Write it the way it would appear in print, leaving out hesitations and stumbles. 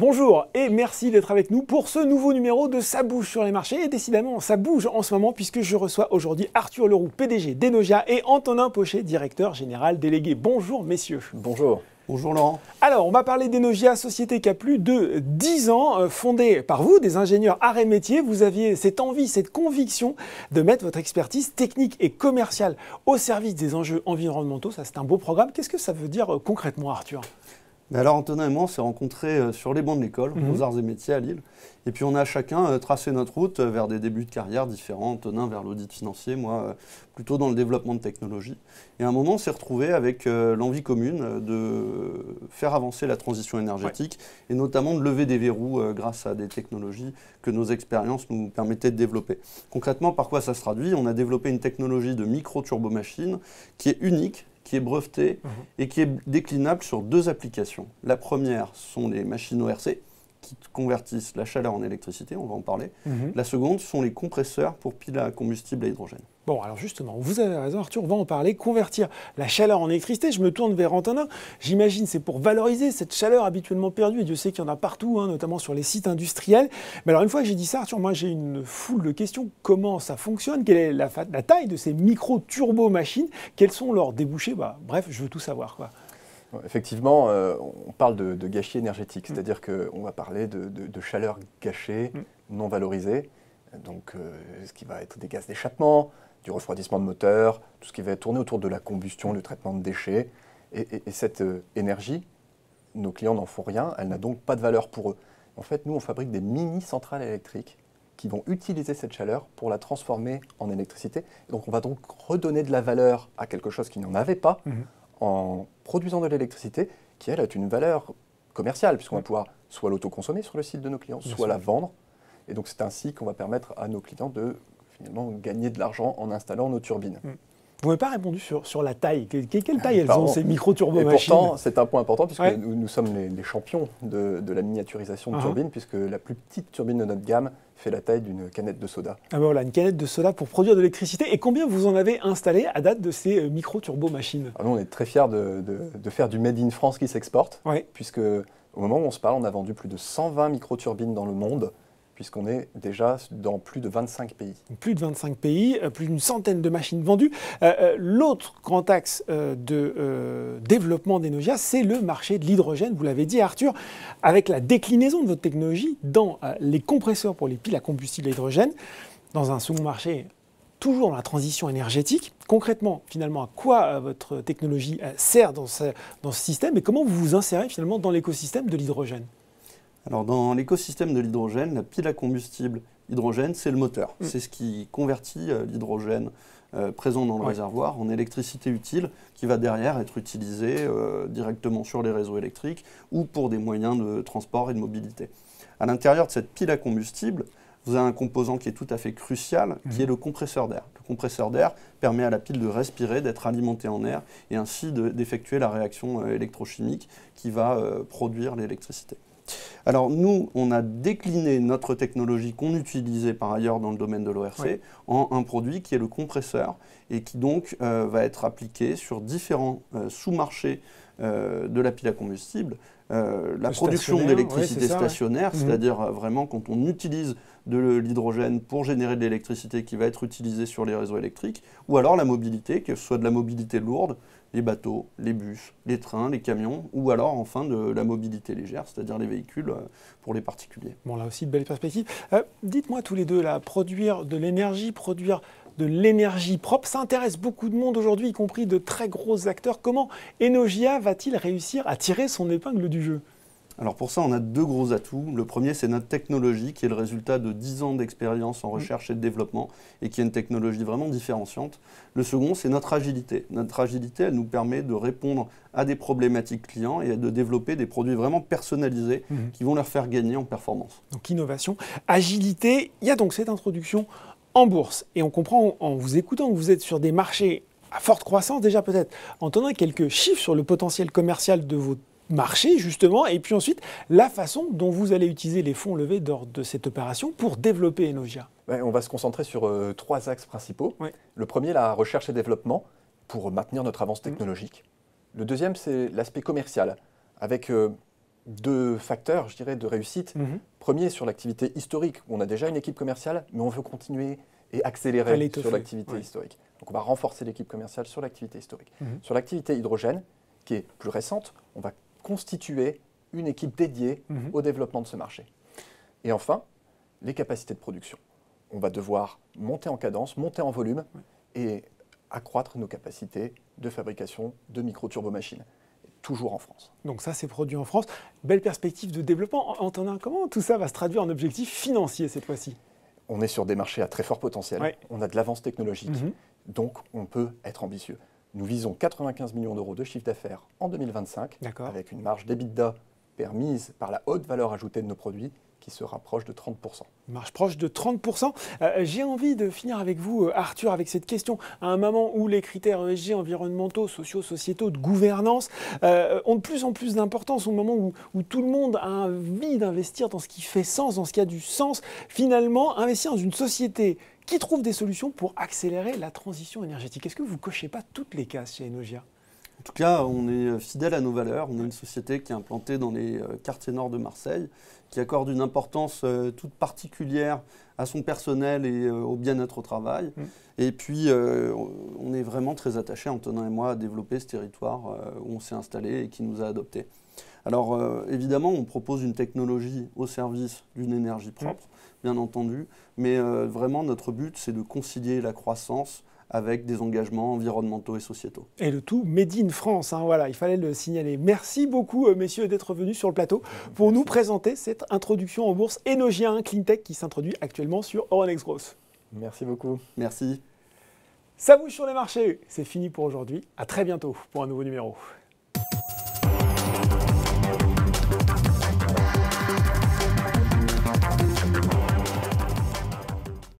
bonjour et merci d'être avec nous pour ce nouveau numéro de Ça bouge sur les marchés. Et décidément, ça bouge en ce moment puisque je reçois aujourd'hui Arthur Leroux, PDG d'Enogia et Antonin Pochet, directeur général délégué. Bonjour messieurs. Bonjour. Bonjour Laurent. Alors, on va parler d'Enogia, société qui a plus de 10 ans, fondée par vous, des ingénieurs arts et métiers. Vous aviez cette envie, cette conviction de mettre votre expertise technique et commerciale au service des enjeux environnementaux. Ça, c'est un beau programme. Qu'est-ce que ça veut dire concrètement, Arthur ? Alors Antonin et moi, on s'est rencontrés sur les bancs de l'école, aux arts et métiers à Lille. Et puis on a chacun tracé notre route vers des débuts de carrière différents. Antonin vers l'audit financier, moi plutôt dans le développement de technologies. Et à un moment, on s'est retrouvés avec l'envie commune de faire avancer la transition énergétique et notamment de lever des verrous grâce à des technologies que nos expériences nous permettaient de développer. Concrètement, par quoi ça se traduit ? On a développé une technologie de micro-turbomachine qui est unique, qui est brevetée et qui est déclinable sur deux applications. La première sont les machines ORC qui convertissent la chaleur en électricité, on va en parler. La seconde sont les compresseurs pour piles à combustible à hydrogène. Bon, alors justement, vous avez raison Arthur, on va en parler. Convertir la chaleur en électricité, je me tourne vers Antonin. J'imagine c'est pour valoriser cette chaleur habituellement perdue. Et Dieu sait qu'il y en a partout, notamment sur les sites industriels. Mais alors une fois que j'ai dit ça, Arthur, moi j'ai une foule de questions. Comment ça fonctionne ? Quelle est la taille de ces micro-turbo-machines ? Quels sont leurs débouchés ? Bref, je veux tout savoir, quoi. Effectivement, on parle de gâchis énergétique, c'est-à-dire qu'on va parler de chaleur gâchée, non valorisée, donc ce qui va être des gaz d'échappement, du refroidissement de moteur, tout ce qui va tourner autour de la combustion, le traitement de déchets. Et cette énergie, nos clients n'en font rien, elle n'a donc pas de valeur pour eux. En fait, nous, on fabrique des mini-centrales électriques qui vont utiliser cette chaleur pour la transformer en électricité. Donc on va donc redonner de la valeur à quelque chose qui n'en avait pas, en produisant de l'électricité qui, elle, a une valeur commerciale, puisqu'on va pouvoir soit l'autoconsommer sur le site de nos clients, soit la vendre. Et donc c'est ainsi qu'on va permettre à nos clients de finalement gagner de l'argent en installant nos turbines. Vous n'avez pas répondu sur la taille. Quelle taille elles ont, ces micro-turbo-machines ? Et pourtant, c'est un point important, puisque nous sommes les champions de la miniaturisation de turbines, puisque la plus petite turbine de notre gamme fait la taille d'une canette de soda. Ah ben voilà, une canette de soda pour produire de l'électricité. Et combien vous en avez installé à date de ces micro-turbo-machines ? Nous, on est très fiers de faire du Made in France qui s'exporte, puisque au moment où on se parle, on a vendu plus de 120 micro-turbines dans le monde, puisqu'on est déjà dans plus de 25 pays. Plus de 25 pays, plus d'une centaine de machines vendues. L'autre grand axe de développement d'Enogia, c'est le marché de l'hydrogène. Vous l'avez dit, Arthur, avec la déclinaison de votre technologie dans les compresseurs pour les piles à combustible à hydrogène, dans un second marché, toujours dans la transition énergétique. Concrètement, finalement, à quoi votre technologie sert dans ce système et comment vous vous insérez finalement dans l'écosystème de l'hydrogène ? Alors dans l'écosystème de l'hydrogène, la pile à combustible hydrogène, c'est le moteur. C'est ce qui convertit l'hydrogène présent dans le réservoir en électricité utile qui va derrière être utilisée directement sur les réseaux électriques ou pour des moyens de transport et de mobilité. À l'intérieur de cette pile à combustible, vous avez un composant qui est tout à fait crucial, qui est le compresseur d'air. Le compresseur d'air permet à la pile de respirer, d'être alimentée en air et ainsi d'effectuer la réaction électrochimique qui va produire l'électricité. Alors nous, on a décliné notre technologie qu'on utilisait par ailleurs dans le domaine de l'ORC en un produit qui est le compresseur et qui donc va être appliqué sur différents sous-marchés de la pile à combustible. La production d'électricité stationnaire, c'est-à-dire vraiment quand on utilise de l'hydrogène pour générer de l'électricité qui va être utilisée sur les réseaux électriques, ou alors la mobilité, que ce soit de la mobilité lourde, les bateaux, les bus, les trains, les camions, ou alors enfin de la mobilité légère, c'est-à-dire les véhicules pour les particuliers. Bon, là aussi, de belles perspectives. Dites-moi tous les deux, là, produire de l'énergie, produire de l'énergie propre, ça intéresse beaucoup de monde aujourd'hui, y compris de très gros acteurs. Comment Enogia va-t-il réussir à tirer son épingle du jeu ? Alors pour ça, on a deux gros atouts. Le premier, c'est notre technologie, qui est le résultat de 10 ans d'expérience en recherche et de développement, et qui est une technologie vraiment différenciante. Le second, c'est notre agilité. Notre agilité, elle nous permet de répondre à des problématiques clients et de développer des produits vraiment personnalisés qui vont leur faire gagner en performance. Donc innovation, agilité, il y a donc cette introduction en bourse. Et on comprend en vous écoutant que vous êtes sur des marchés à forte croissance, déjà peut-être. Antonin, quelques chiffres sur le potentiel commercial de vos marché justement, et puis ensuite la façon dont vous allez utiliser les fonds levés lors de cette opération pour développer Enogia. On va se concentrer sur trois axes principaux. Le premier, la recherche et développement pour maintenir notre avance technologique. Le deuxième, c'est l'aspect commercial, avec deux facteurs, je dirais, de réussite. Premier, sur l'activité historique, où on a déjà une équipe commerciale, mais on veut continuer et accélérer sur l'activité historique. Donc on va renforcer l'équipe commerciale sur l'activité historique. Sur l'activité hydrogène, qui est plus récente, on va constituer une équipe dédiée au développement de ce marché. Et enfin, les capacités de production. On va devoir monter en cadence, monter en volume et accroître nos capacités de fabrication de micro-turbomachines, toujours en France. Donc ça, c'est produit en France. Belle perspective de développement. Antonin, comment tout ça va se traduire en objectifs financiers cette fois-ci? On est sur des marchés à très fort potentiel. On a de l'avance technologique, donc on peut être ambitieux. Nous visons 95 millions d'euros de chiffre d'affaires en 2025, avec une marge d'EBITDA permise par la haute valeur ajoutée de nos produits, qui se rapproche de 30%. Marge proche de 30%. J'ai envie de finir avec vous, Arthur, avec cette question. À un moment où les critères ESG, environnementaux, sociaux, sociétaux, de gouvernance ont de plus en plus d'importance, au moment où tout le monde a envie d'investir dans ce qui fait sens, dans ce qui a du sens, finalement, investir dans une société qui trouve des solutions pour accélérer la transition énergétique. Est-ce que vous ne cochez pas toutes les cases chez Enogia ? En tout cas, on est fidèle à nos valeurs. On est une société qui est implantée dans les quartiers nord de Marseille, qui accorde une importance toute particulière à son personnel et au bien-être au travail. Et puis, on est vraiment très attachés, Antonin et moi, à développer ce territoire où on s'est installé et qui nous a adoptés. Alors, évidemment, on propose une technologie au service d'une énergie propre, bien entendu, mais vraiment, notre but, c'est de concilier la croissance avec des engagements environnementaux et sociétaux. Et le tout made in France, voilà, il fallait le signaler. Merci beaucoup, messieurs, d'être venus sur le plateau pour nous présenter cette introduction en bourse Enogia, un cleantech qui s'introduit actuellement sur Euronext Growth. Merci beaucoup. Merci. Ça bouge sur les marchés. C'est fini pour aujourd'hui. À très bientôt pour un nouveau numéro.